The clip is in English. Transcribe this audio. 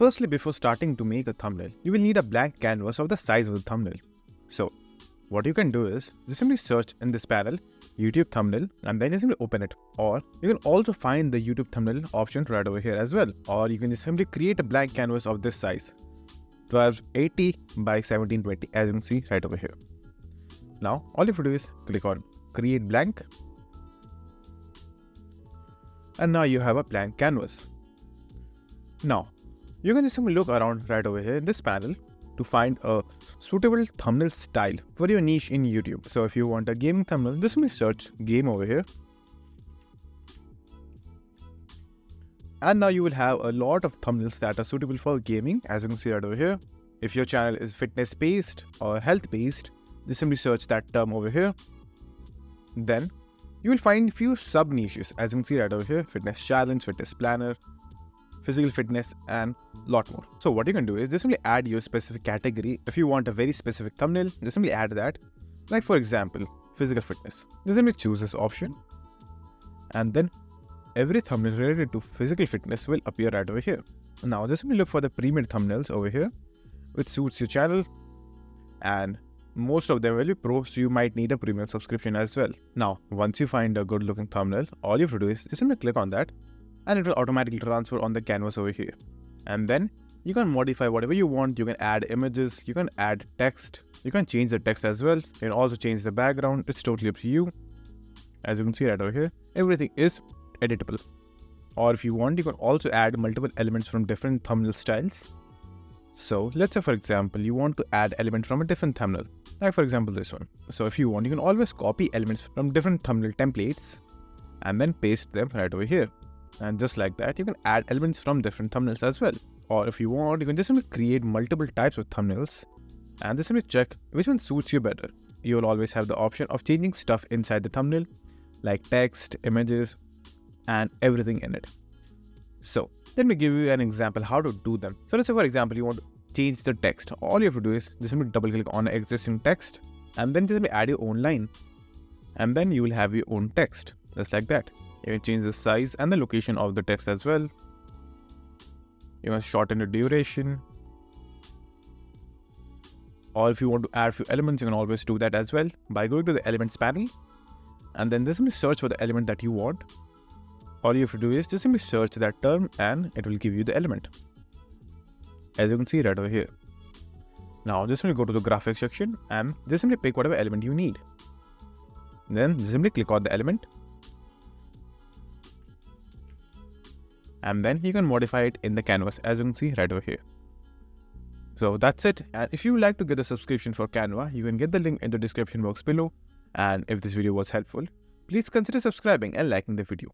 Firstly, before starting to make a thumbnail, you will need a blank canvas of the size of the thumbnail. So, what you can do is just simply search in this panel YouTube thumbnail and then just simply open it. Or you can also find the YouTube thumbnail option right over here as well. Or you can just simply create a blank canvas of this size, 1280 by 1720, as you can see right over here. Now, all you have to do is click on create blank. And now you have a blank canvas. Now, you can just simply look around right over here in this panel to find a suitable thumbnail style for your niche in YouTube. So if you want a gaming thumbnail, just simply search game over here. And now you will have a lot of thumbnails that are suitable for gaming, as you can see right over here. If your channel is fitness based or health based, just simply search that term over here. Then you will find few sub niches, as you can see right over here: fitness challenge, fitness planner, physical fitness, and lot more. So what you can do is just simply add your specific category. If you want a very specific thumbnail, just simply add that. Like for example, physical fitness. Just simply choose this option. And then every thumbnail related to physical fitness will appear right over here. Now just simply look for the premium thumbnails over here, which suits your channel. And most of them will be pro, so you might need a premium subscription as well. Now, once you find a good looking thumbnail, all you have to do is just simply click on that, and it will automatically transfer on the canvas over here. And then you can modify whatever you want. You can add images, you can add text, you can change the text as well. You can also change the background. It's totally up to you. As you can see right over here, everything is editable. Or if you want, you can also add multiple elements from different thumbnail styles. So let's say for example, you want to add element from a different thumbnail, like for example this one. So if you want, you can always copy elements from different thumbnail templates and then paste them right over here. And just like that, you can add elements from different thumbnails as well. Or if you want, you can just simply create multiple types of thumbnails and just simply check which one suits you better. You will always have the option of changing stuff inside the thumbnail, like text, images, and everything in it. So let me give you an example how to do them. So let's say for example, you want to change the text. All you have to do is just simply double click on existing text and then just simply add your own line. And then you will have your own text, just like that. You can change the size and the location of the text as well. You can shorten the duration. Or if you want to add a few elements, you can always do that as well by going to the elements panel and then just simply search for the element that you want. All you have to do is just simply search that term and it will give you the element, as you can see right over here. Now just simply go to the graphics section and just simply pick whatever element you need. Then just simply click on the element. And then you can modify it in the canvas, as you can see right over here. So that's it. And if you would like to get the subscription for Canva, you can get the link in the description box below. And if this video was helpful, please consider subscribing and liking the video.